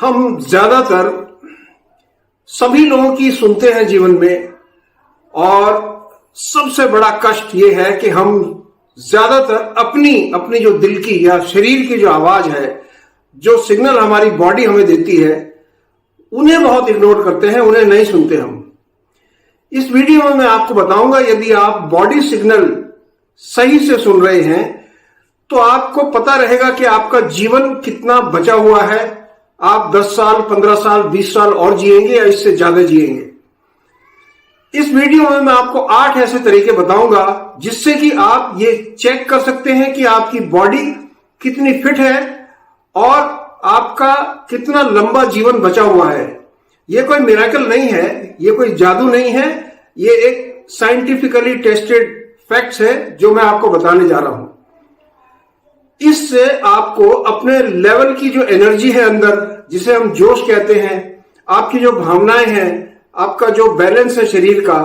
हम ज्यादातर सभी लोगों की सुनते हैं जीवन में, और सबसे बड़ा कष्ट ये है कि हम ज्यादातर अपनी जो दिल की या शरीर की जो आवाज है, जो सिग्नल हमारी बॉडी हमें देती है, उन्हें बहुत इग्नोर करते हैं, उन्हें नहीं सुनते हम। इस वीडियो में मैं आपको बताऊंगा, यदि आप बॉडी सिग्नल सही से सुन रहे हैं तो आपको पता रहेगा कि आपका जीवन कितना बचा हुआ है। आप 10 साल, 15 साल, 20 साल और जिएंगे या इससे ज्यादा जिएंगे। इस वीडियो में मैं आपको 8 ऐसे तरीके बताऊंगा जिससे कि आप ये चेक कर सकते हैं कि आपकी बॉडी कितनी फिट है और आपका कितना लंबा जीवन बचा हुआ है। ये कोई मिरेकल नहीं है, ये कोई जादू नहीं है, ये एक साइंटिफिकली टेस्टेड फैक्ट्स है जो मैं आपको बताने जा रहा हूं। इससे आपको अपने लेवल की जो एनर्जी है अंदर, जिसे हम जोश कहते हैं, आपकी जो भावनाएं हैं, आपका जो बैलेंस है शरीर का,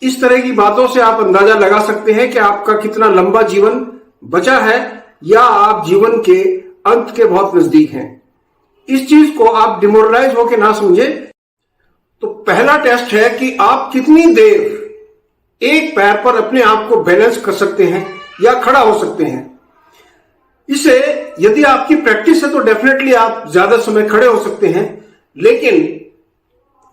इस तरह की बातों से आप अंदाजा लगा सकते हैं कि आपका कितना लंबा जीवन बचा है या आप जीवन के अंत के बहुत नजदीक हैं। इस चीज को आप डिमोरलाइज होकर ना समझे। तो पहला टेस्ट है कि आप कितनी देर एक पैर पर अपने आप को बैलेंस कर सकते हैं या खड़ा हो सकते हैं। इसे यदि आपकी प्रैक्टिस है तो डेफिनेटली आप ज्यादा समय खड़े हो सकते हैं, लेकिन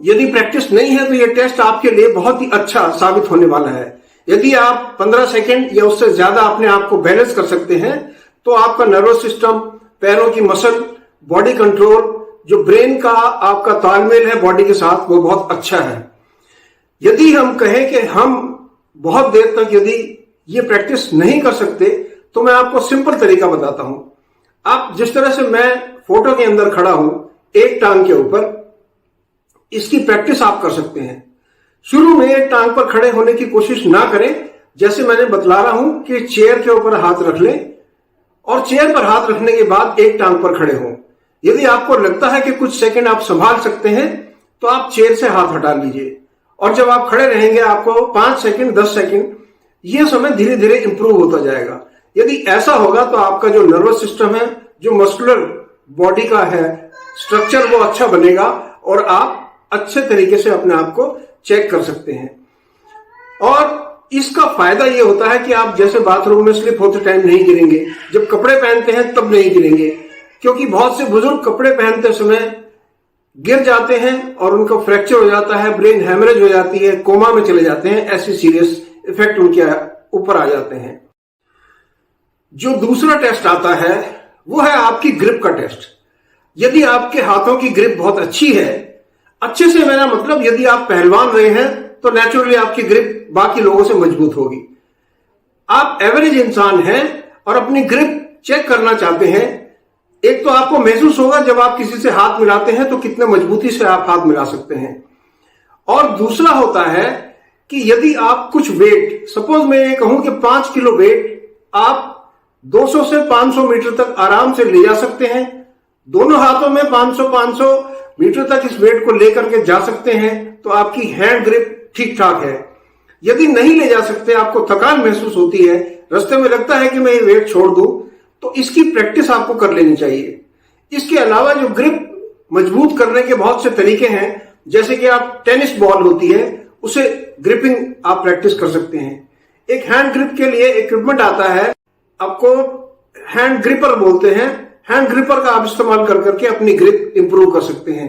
यदि प्रैक्टिस नहीं है तो यह टेस्ट आपके लिए बहुत ही अच्छा साबित होने वाला है। यदि आप 15 सेकेंड या उससे ज्यादा अपने आप को बैलेंस कर सकते हैं तो आपका नर्वस सिस्टम, पैरों की मसल, बॉडी कंट्रोल, जो ब्रेन का आपका तालमेल है बॉडी के साथ, वो बहुत अच्छा है। यदि हम कहें कि हम बहुत देर तक यदि ये प्रैक्टिस नहीं कर सकते तो मैं आपको सिंपल तरीका बताता हूं। आप जिस तरह से मैं फोटो के अंदर खड़ा हूं एक टांग के ऊपर, इसकी प्रैक्टिस आप कर सकते हैं। शुरू में एक टांग पर खड़े होने की कोशिश ना करें, जैसे मैंने बतला रहा हूं कि चेयर के ऊपर हाथ रख लें और चेयर पर हाथ रखने के बाद एक टांग पर खड़े हों। यदि आपको लगता है कि कुछ सेकंड आप संभाल सकते हैं तो आप चेयर से हाथ हटा लीजिए, और जब आप खड़े रहेंगे आपको 5 सेकंड, 10 सेकंड, यह समय धीरे धीरे इंप्रूव होता जाएगा। यदि ऐसा होगा तो आपका जो नर्वस सिस्टम है, जो मस्कुलर बॉडी का है स्ट्रक्चर, वो अच्छा बनेगा और आप अच्छे तरीके से अपने आप को चेक कर सकते हैं। और इसका फायदा यह होता है कि आप जैसे बाथरूम में स्लिप होते टाइम नहीं गिरेंगे, जब कपड़े पहनते हैं तब नहीं गिरेंगे, क्योंकि बहुत से बुजुर्ग कपड़े पहनते समय गिर जाते हैं और उनका फ्रैक्चर हो जाता है, ब्रेन हैमरेज हो जाती है, कोमा में चले जाते हैं, ऐसे सीरियस इफेक्ट उनके ऊपर आ जाते हैं। जो दूसरा टेस्ट आता है वो है आपकी ग्रिप का टेस्ट। यदि आपके हाथों की ग्रिप बहुत अच्छी है, अच्छे से मेरा मतलब यदि आप पहलवान रहे हैं तो नेचुरली आपकी ग्रिप बाकी लोगों से मजबूत होगी। आप एवरेज इंसान हैं और अपनी ग्रिप चेक करना चाहते हैं, एक तो आपको महसूस होगा जब आप किसी से हाथ मिलाते हैं तो कितने मजबूती से आप हाथ मिला सकते हैं। और दूसरा होता है कि यदि आप कुछ वेट, सपोज मैं ये कहूं कि 5 किलो वेट आप 200 से 500 मीटर तक आराम से ले जा सकते हैं, दोनों हाथों में 500 मीटर तक इस वेट को लेकर के जा सकते हैं, तो आपकी हैंड ग्रिप ठीक ठाक है। यदि नहीं ले जा सकते, आपको थकान महसूस होती है, रास्ते में लगता है कि मैं ये वेट छोड़ दूं, तो इसकी प्रैक्टिस आपको कर लेनी चाहिए। इसके अलावा जो ग्रिप मजबूत करने के बहुत से तरीके हैं, जैसे कि आप टेनिस बॉल होती है उसे ग्रिपिंग आप प्रैक्टिस कर सकते हैं। एक हैंड ग्रिप के लिए इक्विपमेंट आता है, आपको हैंड ग्रिपर बोलते हैं। हैंड ग्रिपर का आप इस्तेमाल कर करके अपनी ग्रिप इंप्रूव कर सकते हैं।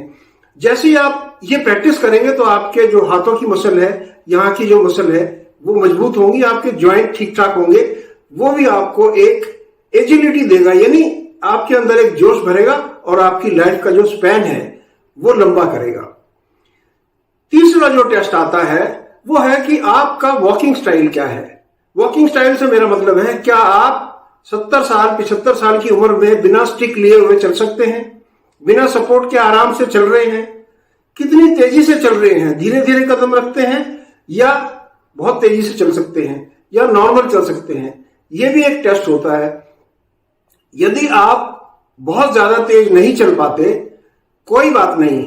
जैसे ही आप ये प्रैक्टिस करेंगे तो आपके जो हाथों की मसल है, यहाँ की जो मसल है, वो मजबूत होंगी, आपके ज्वाइंट ठीक ठाक होंगे, वो भी आपको एक एजिलिटी देगा, यानी आपके अंदर एक जोश भरेगा और आपकी लाइफ का जो स्पैन है वो लंबा करेगा। तीसरा जो टेस्ट आता है वो है कि आपका वॉकिंग स्टाइल क्या है। वॉकिंग स्टाइल से मेरा मतलब है, क्या आप 70 साल 75 साल की उम्र में बिना स्टिक लिए हुए चल सकते हैं, बिना सपोर्ट के आराम से चल रहे हैं, कितनी तेजी से चल रहे हैं, धीरे धीरे कदम रखते हैं या बहुत तेजी से चल सकते हैं या नॉर्मल चल सकते हैं। यह भी एक टेस्ट होता है। यदि आप बहुत ज्यादा तेज नहीं चल पाते, कोई बात नहीं,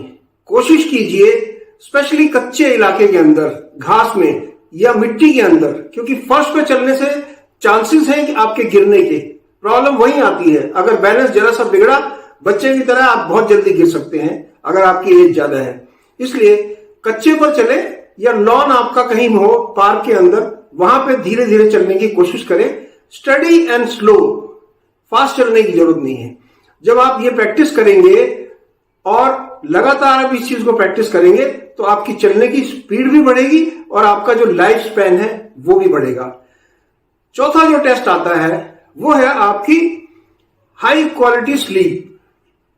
कोशिश कीजिए स्पेशली कच्चे इलाके के अंदर, घास में या मिट्टी के अंदर, क्योंकि फर्श पे चलने से चांसेस हैं कि आपके गिरने के, प्रॉब्लम वहीं आती है। अगर बैलेंस जरा सा बिगड़ा, बच्चे की तरह आप बहुत जल्दी गिर सकते हैं अगर आपकी एज ज्यादा है। इसलिए कच्चे पर चले या लॉन आपका कहीं हो पार्क के अंदर, वहां पे धीरे धीरे चलने की कोशिश करें। स्टडी एंड स्लो, फास्ट चलने की जरूरत नहीं है। जब आप ये प्रैक्टिस करेंगे और लगातार आप इस चीज को प्रैक्टिस करेंगे तो आपकी चलने की स्पीड भी बढ़ेगी और आपका जो लाइफ स्पैन है वो भी बढ़ेगा। चौथा जो टेस्ट आता है वो है आपकी हाई क्वालिटी स्लीप।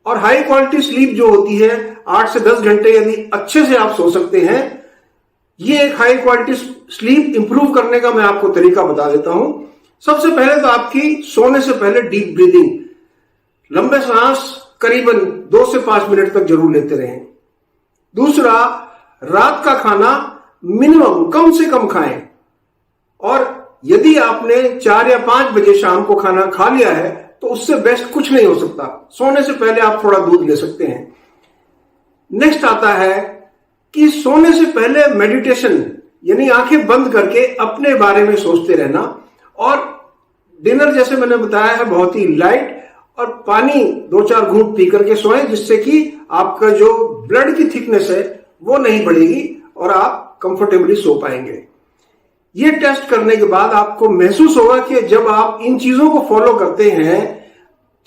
और हाई क्वालिटी स्लीप जो होती है 8 से 10 घंटे यदि अच्छे से आप सो सकते हैं, ये एक हाई क्वालिटी स्लीप इंप्रूव करने का मैं आपको तरीका बता देता हूं। सबसे पहले तो आपकी सोने से पहले डीप ब्रीदिंग, लंबे सांस करीबन 2 से 5 मिनट तक जरूर लेते रहें। दूसरा, रात का खाना मिनिमम कम से कम खाएं। और यदि आपने 4 या 5 बजे शाम को खाना खा लिया है तो उससे बेस्ट कुछ नहीं हो सकता। सोने से पहले आप थोड़ा दूध ले सकते हैं। नेक्स्ट आता है कि सोने से पहले मेडिटेशन, यानी आंखें बंद करके अपने बारे में सोचते रहना। और डिनर जैसे मैंने बताया है बहुत ही लाइट, और पानी 2-4 घूंट पी करके सोएं, जिससे कि आपका जो ब्लड की थिकनेस है वो नहीं बढ़ेगी और आप कंफर्टेबली सो पाएंगे। ये टेस्ट करने के बाद आपको महसूस होगा कि जब आप इन चीजों को फॉलो करते हैं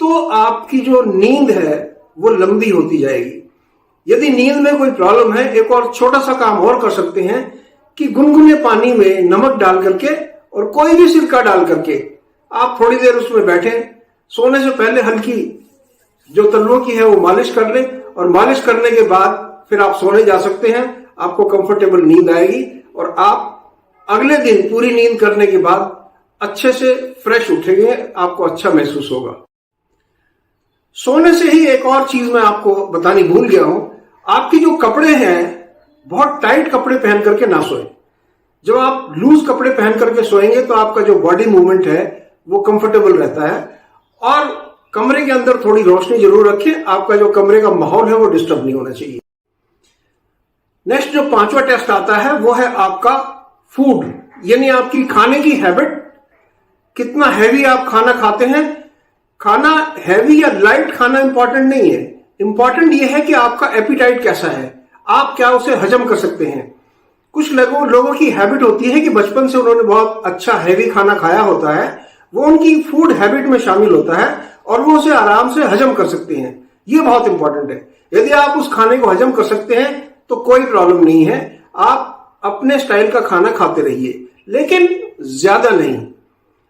तो आपकी जो नींद है वो लंबी होती जाएगी। यदि नींद में कोई प्रॉब्लम है, एक और छोटा सा काम और कर सकते हैं कि गुनगुने पानी में नमक डाल करके और कोई भी सिरका डाल करके आप थोड़ी देर उसमें बैठें। सोने से पहले हल्की जो तलवों की है वो मालिश कर लें और मालिश करने के बाद फिर आप सोने जा सकते हैं। आपको कंफर्टेबल नींद आएगी और आप अगले दिन पूरी नींद करने के बाद अच्छे से फ्रेश उठेंगे, आपको अच्छा महसूस होगा। सोने से ही एक और चीज मैं आपको बतानी भूल गया हूं, आपकी जो कपड़े हैं बहुत टाइट कपड़े पहन करके ना सोएं। जब आप लूज कपड़े पहन करके सोएंगे तो आपका जो बॉडी मूवमेंट है वो कंफर्टेबल रहता है। और कमरे के अंदर थोड़ी रोशनी जरूर रखें, आपका जो कमरे का माहौल है वो डिस्टर्ब नहीं होना चाहिए। नेक्स्ट जो 5वां टेस्ट आता है वो है आपका फूड, यानी आपकी खाने की हैबिट। कितना हैवी आप खाना खाते हैं। खाना हैवी या लाइट खाना इंपॉर्टेंट नहीं है, इंपॉर्टेंट यह है कि आपका एपिटाइट कैसा है, आप क्या उसे हजम कर सकते हैं। कुछ लोगों की हैबिट होती है कि बचपन से उन्होंने बहुत अच्छा हैवी खाना खाया होता है, वो उनकी फूड हैबिट में शामिल होता है और वो उसे आराम से हजम कर सकते हैं। ये बहुत इंपॉर्टेंट है। यदि आप उस खाने को हजम कर सकते हैं तो कोई प्रॉब्लम नहीं है, आप अपने स्टाइल का खाना खाते रहिए, लेकिन ज्यादा नहीं।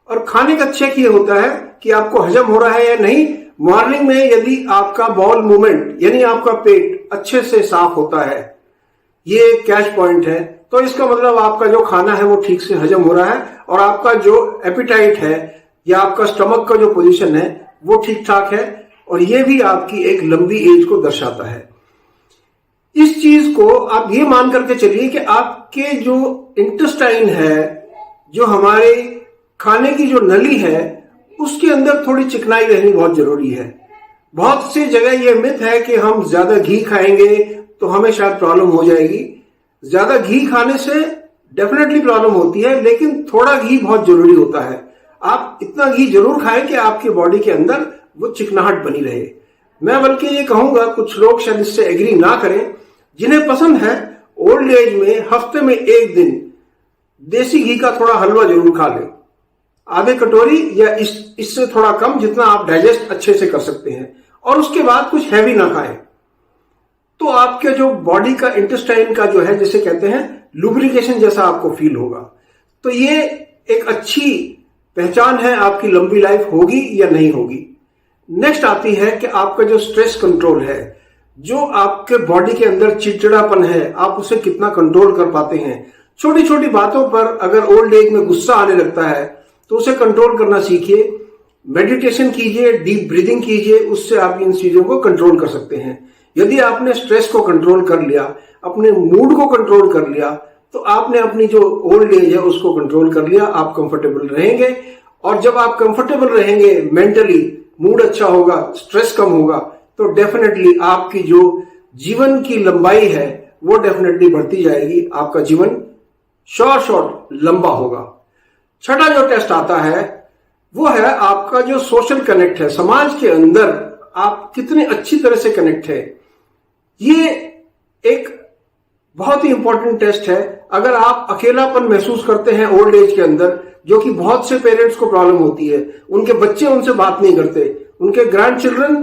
और खाने का चेक ये होता है कि आपको हजम हो रहा है या नहीं। मॉर्निंग में यदि आपका बाउल मूवमेंट यानी आपका पेट अच्छे से साफ होता है, ये कैच पॉइंट है, तो इसका मतलब आपका जो खाना है वो ठीक से हजम हो रहा है और आपका जो एपिटाइट है या आपका स्टमक का जो पोजीशन है वो ठीक ठाक है। और ये भी आपकी एक लंबी एज को दर्शाता है। इस चीज को आप ये मान करके चलिए कि आपके जो इंटेस्टाइन है, जो हमारे खाने की जो नली है, उसके अंदर थोड़ी चिकनाई रहनी बहुत जरूरी है। बहुत सी जगह यह मिथ है कि हम ज्यादा घी खाएंगे तो हमें शायद प्रॉब्लम हो जाएगी। ज्यादा घी खाने से डेफिनेटली प्रॉब्लम होती है, लेकिन थोड़ा घी बहुत जरूरी होता है। आप इतना घी जरूर खाएं कि आपकी बॉडी के अंदर वो चिकनाहट बनी रहे। मैं बल्कि ये कहूंगा, कुछ लोग शायद इससे एग्री ना करें, जिन्हें पसंद है ओल्ड एज में हफ्ते में 1 दिन देसी घी का थोड़ा हलवा जरूर खा लें, आधे कटोरी या इससे थोड़ा कम, जितना आप डाइजेस्ट अच्छे से कर सकते हैं। और उसके बाद कुछ हैवी ना खाएं, तो आपके जो बॉडी का इंटेस्टाइन का जो है, जिसे कहते हैं लुब्रिकेशन जैसा आपको फील होगा। तो ये एक अच्छी पहचान है आपकी लंबी लाइफ होगी या नहीं होगी। नेक्स्ट आती है कि आपका जो स्ट्रेस कंट्रोल है, जो आपके बॉडी के अंदर चिड़चिड़ापन है, आप उसे कितना कंट्रोल कर पाते हैं। छोटी छोटी बातों पर अगर ओल्ड एज में गुस्सा आने लगता है तो उसे कंट्रोल करना सीखिए। मेडिटेशन कीजिए, डीप ब्रीदिंग कीजिए, उससे आप इन चीजों को कंट्रोल कर सकते हैं। यदि आपने स्ट्रेस को कंट्रोल कर लिया, अपने मूड को कंट्रोल कर लिया, तो आपने अपनी जो ओल्ड एज है उसको कंट्रोल कर लिया। आप कंफर्टेबल रहेंगे और जब आप कंफर्टेबल रहेंगे, मेंटली मूड अच्छा होगा, स्ट्रेस कम होगा, तो डेफिनेटली आपकी जो जीवन की लंबाई है वो डेफिनेटली बढ़ती जाएगी। आपका जीवन शॉर्ट लंबा होगा। छठा जो टेस्ट आता है वो है आपका जो सोशल कनेक्ट है, समाज के अंदर आप कितने अच्छी तरह से कनेक्ट है। ये एक बहुत ही इंपॉर्टेंट टेस्ट है। अगर आप अकेलापन महसूस करते हैं ओल्ड एज के अंदर, जो कि बहुत से पेरेंट्स को प्रॉब्लम होती है, उनके बच्चे उनसे बात नहीं करते, उनके ग्रैंड चिल्ड्रन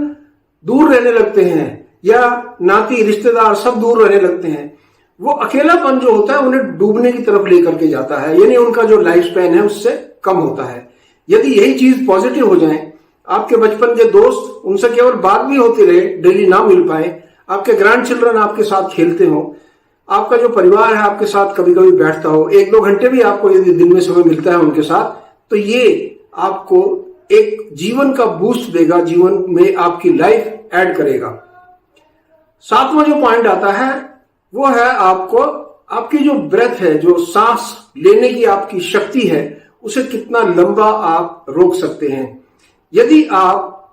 दूर रहने लगते हैं या नाती रिश्तेदार सब दूर रहने लगते हैं, वो अकेलापन जो होता है उन्हें डूबने की तरफ लेकर के जाता है, यानी उनका जो लाइफ स्पैन है उससे कम होता है। यदि यही चीज पॉजिटिव हो जाए, आपके बचपन के दोस्त उनसे केवल बात भी होती रहे, डेली ना मिल पाए, आपके ग्रैंड चिल्ड्रन आपके साथ खेलते हो, आपका जो परिवार है आपके साथ कभी कभी बैठता हो, 1-2 घंटे भी आपको यदि दिन में समय मिलता है उनके साथ, तो ये आपको एक जीवन का बूस्ट देगा, जीवन में आपकी लाइफ ऐड करेगा। 7वां जो पॉइंट आता है वो है आपको आपकी जो ब्रेथ है, जो सांस लेने की आपकी शक्ति है, उसे कितना लंबा आप रोक सकते हैं। यदि आप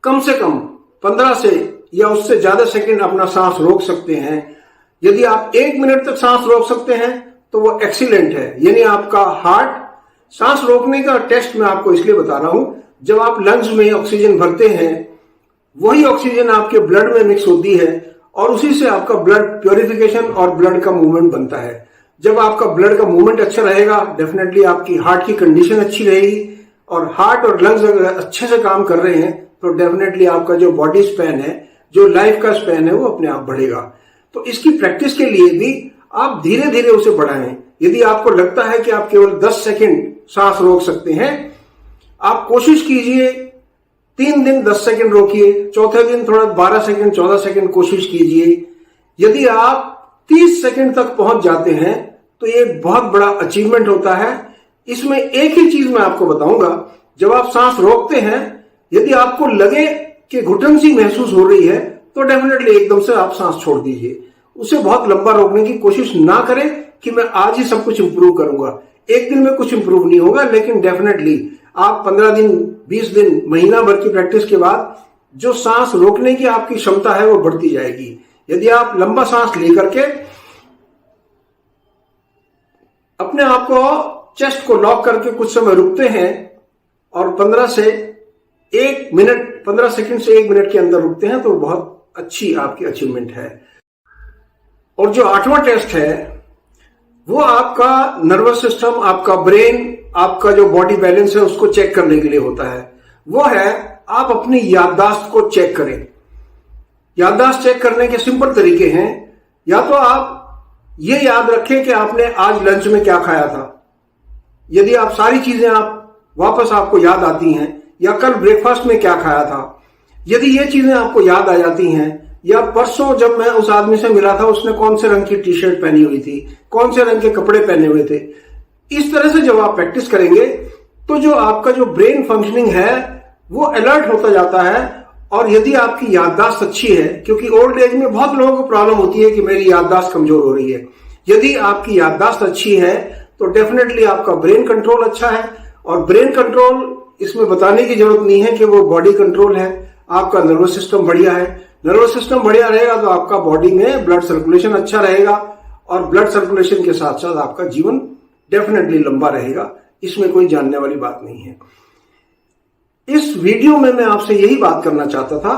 कम से कम 15 से या उससे ज्यादा सेकंड अपना सांस रोक सकते हैं, यदि आप 1 मिनट तक सांस रोक सकते हैं तो वो एक्सीलेंट है। यानी आपका हार्ट, सांस रोकने का टेस्ट मैं आपको इसलिए बता रहा हूं, जब आप लंग्स में ऑक्सीजन भरते हैं, वही ऑक्सीजन आपके ब्लड में मिक्स होती है और उसी से आपका ब्लड प्योरिफिकेशन और ब्लड का मूवमेंट बनता है। जब आपका ब्लड का मूवमेंट अच्छा रहेगा, डेफिनेटली आपकी हार्ट की कंडीशन अच्छी रहेगी, और हार्ट और लंग्स अगर अच्छे से काम कर रहे हैं तो डेफिनेटली आपका जो बॉडी स्पैन है, जो लाइफ का स्पैन है, वो अपने आप बढ़ेगा। तो इसकी प्रैक्टिस के लिए भी आप धीरे धीरे उसे बढ़ाएं। यदि आपको लगता है कि आप केवल 10 सेकंड सांस रोक सकते हैं, आप कोशिश कीजिए 3 दिन 10 सेकंड रोकिए, चौथे दिन थोड़ा 12 सेकंड 14 सेकंड कोशिश कीजिए। यदि आप 30 सेकंड तक पहुंच जाते हैं तो ये बहुत बड़ा अचीवमेंट होता है। इसमें एक ही चीज मैं आपको बताऊंगा, जब आप सांस रोकते हैं, यदि आपको लगे कि घुटन सी महसूस हो रही है तो डेफिनेटली एकदम से आप सांस छोड़ दीजिए। उसे बहुत लंबा रोकने की कोशिश ना करें कि मैं आज ही सब कुछ इंप्रूव करूंगा। एक दिन में कुछ इंप्रूव नहीं होगा, लेकिन डेफिनेटली आप 15 दिन 20 दिन महीना भर की प्रैक्टिस के बाद जो सांस रोकने की आपकी क्षमता है वो बढ़ती जाएगी। यदि आप लंबा सांस लेकर के अपने आप को चेस्ट को लॉक करके कुछ समय रुकते हैं और 15 सेकंड से 1 मिनट के अंदर रुकते हैं, तो बहुत अच्छी आपकी अचीवमेंट है। और जो 8वां टेस्ट है वो आपका नर्वस सिस्टम, आपका ब्रेन, आपका जो बॉडी बैलेंस है उसको चेक करने के लिए होता है। वो है आप अपनी याददाश्त को चेक करें। याददाश्त चेक करने के सिंपल तरीके हैं। या तो आप ये याद रखें कि आपने आज लंच में क्या खाया था। यदि आप सारी चीजें वापस आपको याद आती हैं, या कल ब्रेकफास्ट में क्या खाया था, यदि ये चीजें आपको याद आ जाती हैं, या परसों जब मैं उस आदमी से मिला था उसने कौन से रंग की टी शर्ट पहनी हुई थी, कौन से रंग के कपड़े पहने हुए थे, इस तरह से जब आप प्रैक्टिस करेंगे तो जो आपका जो ब्रेन फंक्शनिंग है वो अलर्ट होता जाता है। और यदि आपकी याददाश्त अच्छी है, क्योंकि ओल्ड एज में बहुत लोगों को प्रॉब्लम होती है कि मेरी याददाश्त कमजोर हो रही है, यदि आपकी याददाश्त अच्छी है तो डेफिनेटली आपका ब्रेन कंट्रोल अच्छा है। और ब्रेन कंट्रोल, इसमें बताने की जरूरत नहीं है कि वो बॉडी कंट्रोल है। आपका नर्वस सिस्टम बढ़िया है, नर्वस सिस्टम बढ़िया रहेगा तो आपका बॉडी में ब्लड सर्कुलेशन अच्छा रहेगा, और ब्लड सर्कुलेशन के साथ साथ आपका जीवन डेफिनेटली लंबा रहेगा। इसमें कोई जानने वाली बात नहीं है। इस वीडियो में मैं आपसे यही बात करना चाहता था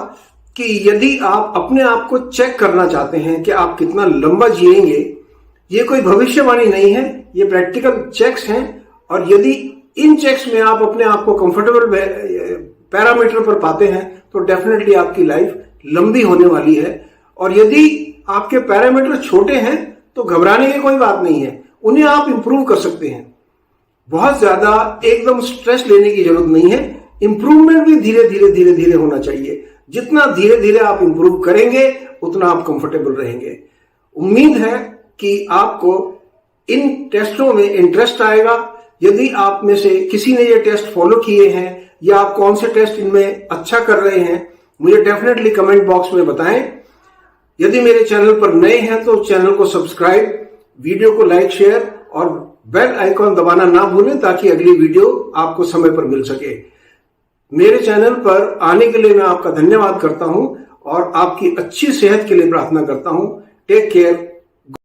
कि यदि आप अपने आप को चेक करना चाहते हैं कि आप कितना लंबा जिएंगे, ये कोई भविष्यवाणी नहीं है, ये प्रैक्टिकल चेक्स हैं। और यदि इन चेक्स में आप अपने आप को कंफर्टेबल पैरामीटर पर पाते हैं तो डेफिनेटली आपकी लाइफ लंबी होने वाली है। और यदि आपके पैरामीटर छोटे हैं तो घबराने की कोई बात नहीं है, उन्हें आप इंप्रूव कर सकते हैं। बहुत ज्यादा एकदम स्ट्रेस लेने की जरूरत नहीं है। इंप्रूवमेंट भी धीरे धीरे होना चाहिए। जितना धीरे धीरे आप इंप्रूव करेंगे उतना आप कंफर्टेबल रहेंगे। उम्मीद है कि आपको इन टेस्टों में इंटरेस्ट आएगा। यदि आप में से किसी ने ये टेस्ट फॉलो किए हैं या आप कौन से टेस्ट इनमें अच्छा कर रहे हैं, मुझे डेफिनेटली कमेंट बॉक्स में बताएं। यदि मेरे चैनल पर नए हैं तो चैनल को सब्सक्राइब, वीडियो को लाइक, शेयर और बेल आइकॉन दबाना ना भूलें ताकि अगली वीडियो आपको समय पर मिल सके। मेरे चैनल पर आने के लिए मैं आपका धन्यवाद करता हूं और आपकी अच्छी सेहत के लिए प्रार्थना करता हूं। Take care.